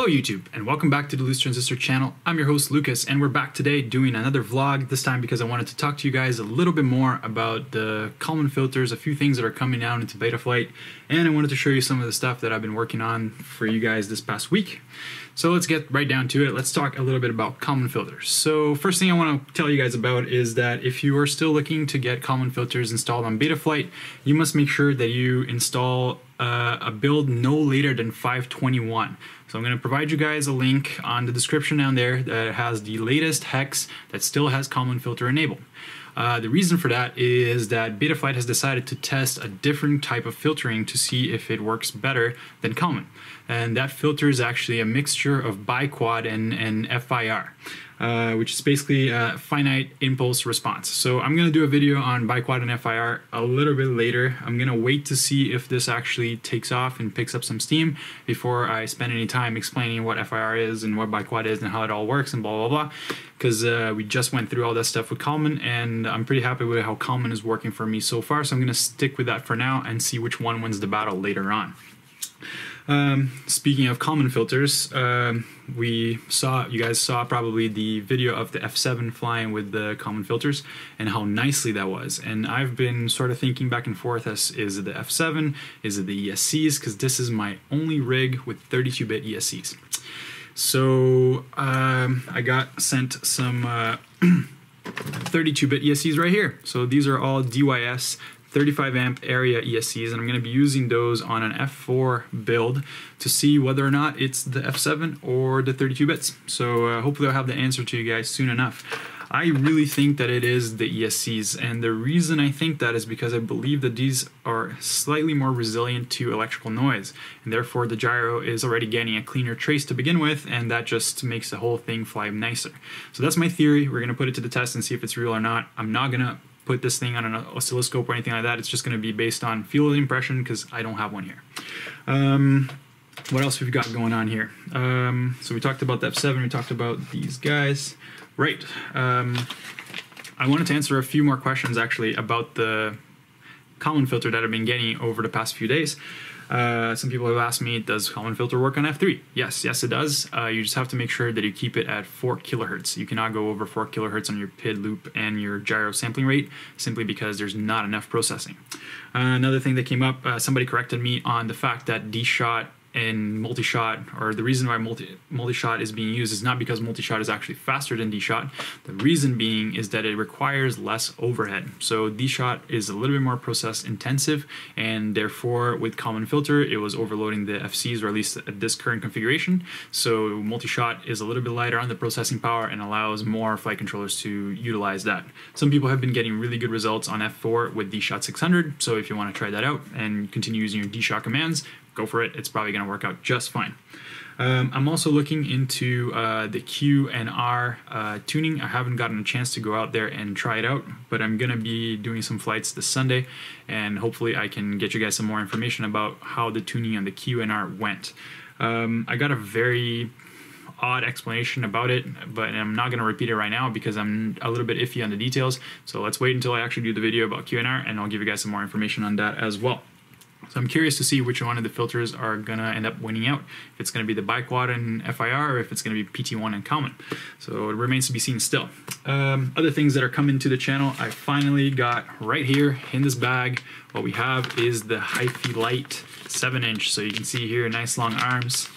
Hello YouTube, and welcome back to the Loose Transistor channel. I'm your host Lucas, and we're back today doing another vlog, this time because I wanted to talk to you guys a little bit more about the Kalman filters, a few things that are coming out into Betaflight, and I wanted to show you some of the stuff that I've been working on for you guys this past week. So let's get right down to it. Let's talk a little bit about Kalman filters. So first thing I want to tell you guys about is that if you are still looking to get Kalman filters installed on Betaflight, you must make sure that you install a build no later than 521. So I'm going to provide you guys a link on the description down there that has the latest hex that still has Kalman filter enabled. The reason for that is that Betaflight has decided to test a different type of filtering to see if it works better than Kalman. And that filter is actually a mixture of biquad and FIR, which is basically a finite impulse response. So I'm going to do a video on biquad and FIR a little bit later. I'm going to wait to see if this actually takes off and picks up some steam before I spend any time explaining what FIR is and what biquad is and how it all works and blah, blah, blah. Because we just went through all that stuff with Kalman, and I'm pretty happy with how Kalman is working for me so far. So I'm going to stick with that for now and see which one wins the battle later on. Speaking of Kalman filters, you guys saw probably the video of the F7 flying with the Kalman filters and how nicely that was. And I've been sort of thinking back and forth as, is it the F7, is it the ESCs? Because this is my only rig with 32-bit ESCs. So I got sent some 32-bit ESCs right here. So these are all DYS 35 amp area ESCs, and I'm going to be using those on an F4 build to see whether or not it's the F7 or the 32 bits. So hopefully I'll have the answer to you guys soon enough. I really think that it is the ESCs, and the reason I think that is because I believe that these are slightly more resilient to electrical noise, and therefore the gyro is already getting a cleaner trace to begin with, and that just makes the whole thing fly nicer. So that's my theory. We're going to put it to the test and see if it's real or not. I'm not going to put this thing on an oscilloscope or anything like that. It's just going to be based on field impression because I don't have one here. What else we've got going on here? So we talked about the F7, we talked about these guys. Right. I wanted to answer a few more questions actually about the Kalman filter that I've been getting over the past few days. Some people have asked me, does Kalman filter work on F3? Yes, it does. You just have to make sure that you keep it at 4 kilohertz. You cannot go over 4 kilohertz on your PID loop and your gyro sampling rate simply because there's not enough processing. Another thing that came up, somebody corrected me on the fact that D-Shot and multi-shot, or the reason why multi-shot is being used is not because multi-shot is actually faster than D-Shot. The reason being is that it requires less overhead. So D-Shot is a little bit more process intensive, and therefore with Kalman filter it was overloading the FCs, or at least at this current configuration. So multi-shot is a little bit lighter on the processing power and allows more flight controllers to utilize that. Some people have been getting really good results on F4 with D-Shot 600, so if you want to try that out and continue using your D-Shot commands, go for it. It's probably going to work out just fine. I'm also looking into the Q and R tuning. I haven't gotten a chance to go out there and try it out, but I'm going to be doing some flights this Sunday, and hopefully I can get you guys some more information about how the tuning on the Q and R went. I got a very odd explanation about it, but I'm not going to repeat it right now because I'm a little bit iffy on the details. So let's wait until I actually do the video about Q and R, and I'll give you guys some more information on that as well. So I'm curious to see which one of the filters are going to end up winning out. If it's going to be the biquad and FIR, or if it's going to be PT1 and Kalman. So it remains to be seen still. Other things that are coming to the channel, I finally got right here in this bag. What we have is the Betaflight 7-inch. So you can see here, nice long arms.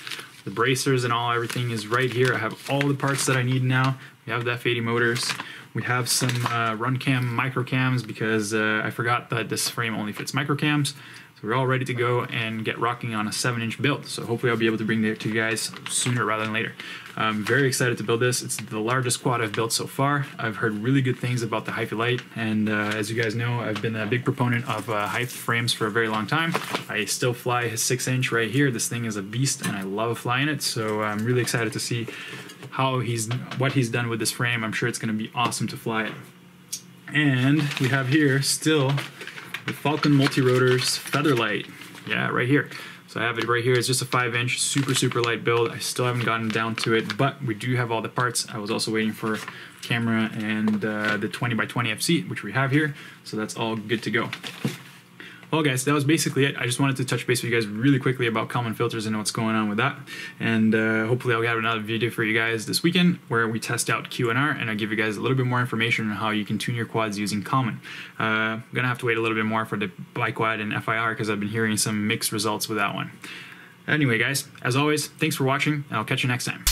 The bracers and everything is right here. I have all the parts that I need now. We have the F80 motors. We have some RunCam microcams because I forgot that this frame only fits microcams. So we're all ready to go and get rocking on a 7-inch build. So hopefully I'll be able to bring it to you guys sooner rather than later. I'm very excited to build this. It's the largest quad I've built so far. I've heard really good things about the Betaflight, and as you guys know, I've been a big proponent of Hype frames for a very long time. I still fly his 6-inch right here. This thing is a beast, and I love flying it. So I'm really excited to see what he's done with this frame. I'm sure it's going to be awesome to fly it. And we have here still the Falcon Multirotors Featherlight. Yeah, right here. So I have it right here. It's just a 5-inch, super light build. I still haven't gotten down to it, but we do have all the parts. I was also waiting for camera and the 20x20 FC, which we have here. So that's all good to go. Well, guys, that was basically it. I just wanted to touch base with you guys really quickly about Kalman filters and what's going on with that. And hopefully I'll have another video for you guys this weekend where we test out Q&R and I'll give you guys a little bit more information on how you can tune your quads using Kalman. I'm going to have to wait a little bit more for the biquad and FIR because I've been hearing some mixed results with that one. Anyway, guys, as always, thanks for watching, and I'll catch you next time.